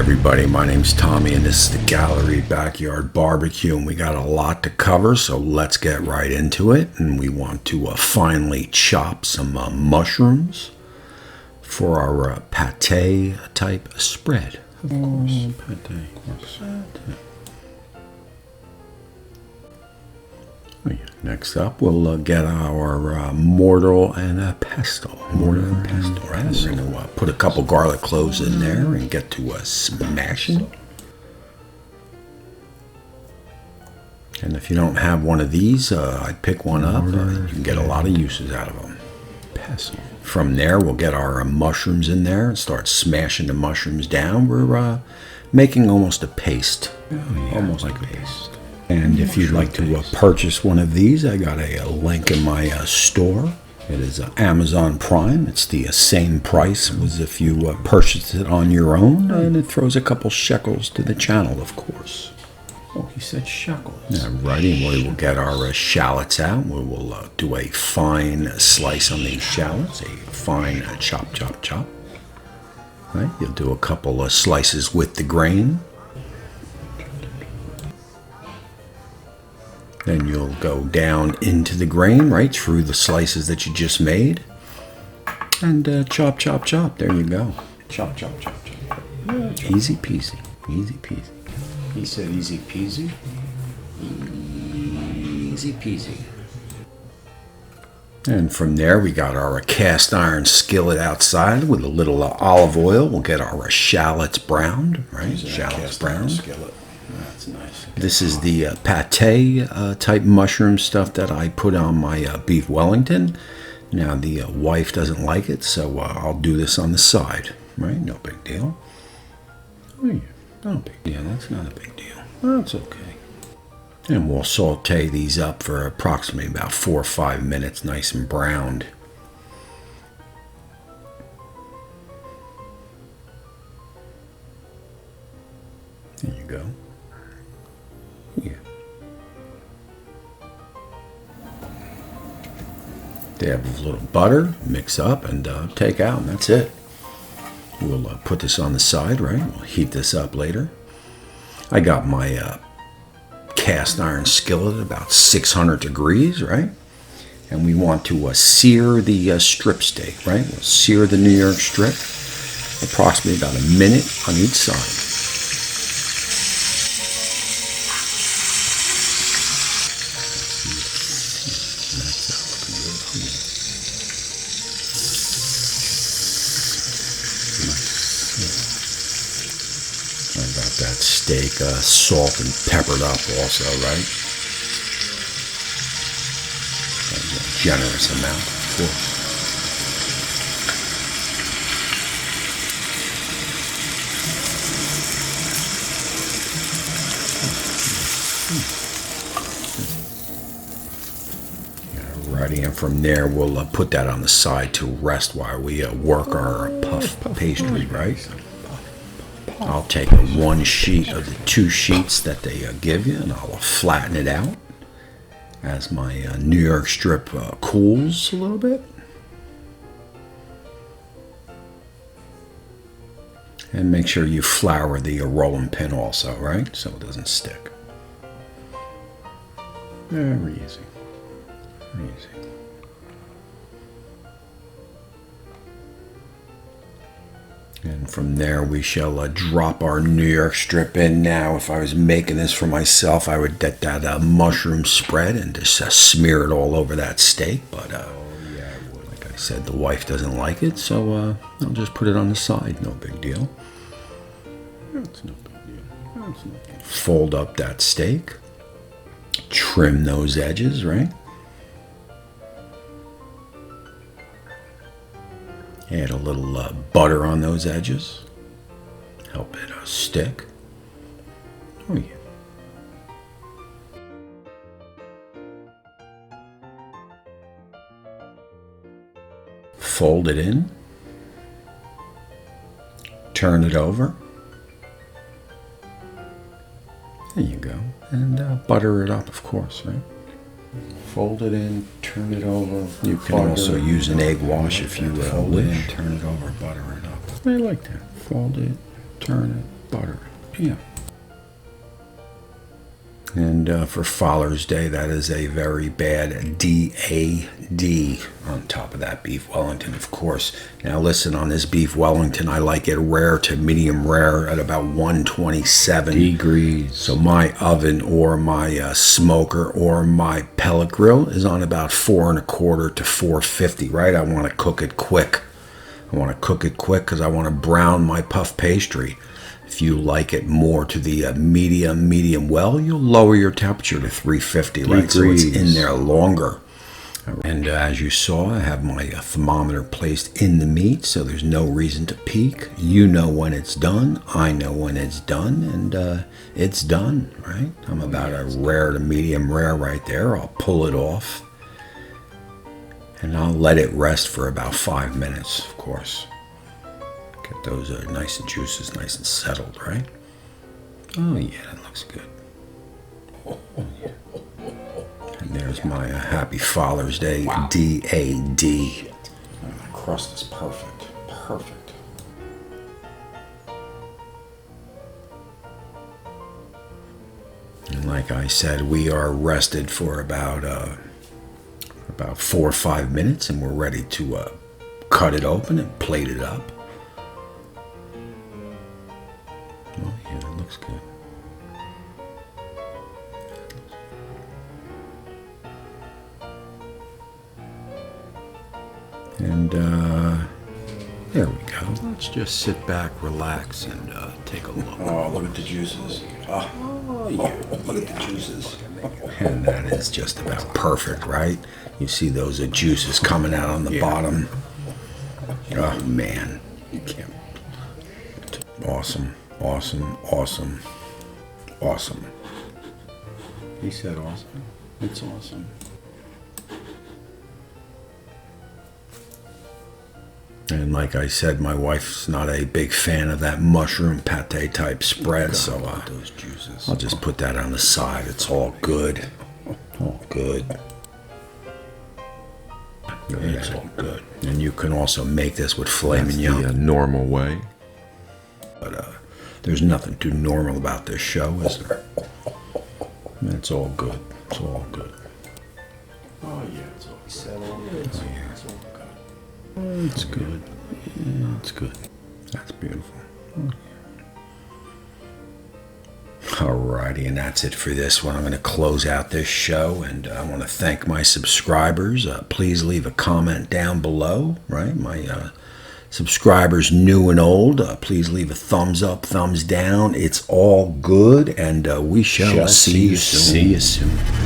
everybody, my name's Tommy and this is the Gallery Backyard Barbecue, and we got a lot to cover, so let's get right into it. And we want to finely chop some mushrooms for our pate type spread. Of course, pate. Next up, we'll get our mortar and pestle. Mortar and pestle, right? We're going to put a couple garlic cloves in there and get to smashing. And if you don't have one of these, I'd pick one up. You can get a lot of uses out of them. Pestle. From there, we'll get our mushrooms in there and start smashing the mushrooms down. We're making almost a paste. Almost like a paste. And if you'd like to purchase one of these, I got a link in my store. It is Amazon Prime. It's the same price as if you purchased it on your own, and it throws a couple shekels to the channel, of course. Oh, he said shekels. Yeah, righty. We will get our shallots out. We will do a fine slice on these shallots, a fine chop. Right? You'll do a couple of slices with the grain. Then you'll go down into the grain, right, through the slices that you just made. And chop. There you go. Chop. Easy peasy. Easy peasy. He said easy peasy. Easy peasy. And from there, we got our cast iron skillet outside with a little olive oil. We'll get our shallots browned, right? Shallots browned. Skillet. That's nice. This is the pate type mushroom stuff that I put on my Beef Wellington. Now the wife doesn't like it, so I'll do this on the side, right? No big deal. Oh, yeah. No big deal. That's not a big deal. That's okay. And we'll saute these up for approximately about 4 or 5 minutes, nice and browned. There you go. Yeah. They have a little butter, mix up and take out, and that's it. We'll put this on the side, right? We'll heat this up later. I got my cast iron skillet at about 600 degrees, right? And we want to sear the strip steak, right? We'll sear the New York strip, approximately about a minute on each side. I got that steak salt and peppered up also, right? A generous amount, of course. Alrighty, and from there we'll put that on the side to rest while we work our puff pastry, right? I'll take one sheet of the 2 sheets that they give you, and I'll flatten it out as my New York strip cools a little bit. And make sure you flour the rolling pin also, right? So it doesn't stick. Very easy. Very easy. And from there we shall drop our New York strip in. Now, if I was making this for myself, I would get that mushroom spread and just smear it all over that steak. But like I said, the wife doesn't like it, so I'll just put it on the side. No big deal. That's no big deal. That's no big deal. Fold up that steak. Trim those edges, right? Add a little butter on those edges. Help it stick. Oh yeah. Fold it in. Turn it over. There you go. And butter it up, of course, right? Fold it in, turn it over. You can also use an egg wash if you fold it wish. in, turn it over, butter it up. I like that. Fold it, turn butter. Yeah. And for Father's Day, that is a very bad DAD on top of that Beef Wellington, of course. Now listen, on this Beef Wellington, I like it rare to medium rare at about 127 degrees. So my oven or my smoker or my pellet grill is on about 4¼ to 450, right? I want to cook it quick. I want to cook it quick because I want to brown my puff pastry. If you like it more to the medium well, you'll lower your temperature to 350, right? So it's in there longer. And as you saw, I have my thermometer placed in the meat, so there's no reason to peek. You know when it's done. I know when it's done, and it's done, right? I'm about a rare to medium rare right there. I'll pull it off, and I'll let it rest for about 5 minutes, of course. Get those nice and juices nice and settled, right? Oh, yeah, that looks good. Oh, yeah. And there's my Happy Father's Day DAD. The crust is perfect. Perfect. And like I said, we are rested for about 4 or 5 minutes, and we're ready to cut it open and plate it up. Oh, yeah, that looks good. And there we go. Let's just sit back, relax, and take a look. Oh, look at the juices. Oh, yeah, look at the juices. And that is just about perfect, right? You see those juices coming out on the bottom. Oh, man. You can't. Awesome. Awesome, awesome, awesome. He said awesome. It's awesome. And like I said, my wife's not a big fan of that mushroom pate type spread, so those juices. I'll just put that on the side. It's all good. All good. It's all good. And you can also make this with filet mignon. The normal way. But there's nothing too normal about this show, is there? It's all good. It's all good. Oh, yeah, it's all settled. It's all good. It's good. Yeah, it's good. That's beautiful. Alrighty, and that's it for this one. I'm going to close out this show, and I want to thank my subscribers. Please leave a comment down below, right? My subscribers new and old, please leave a thumbs up, thumbs down. It's all good, and we shall see you soon.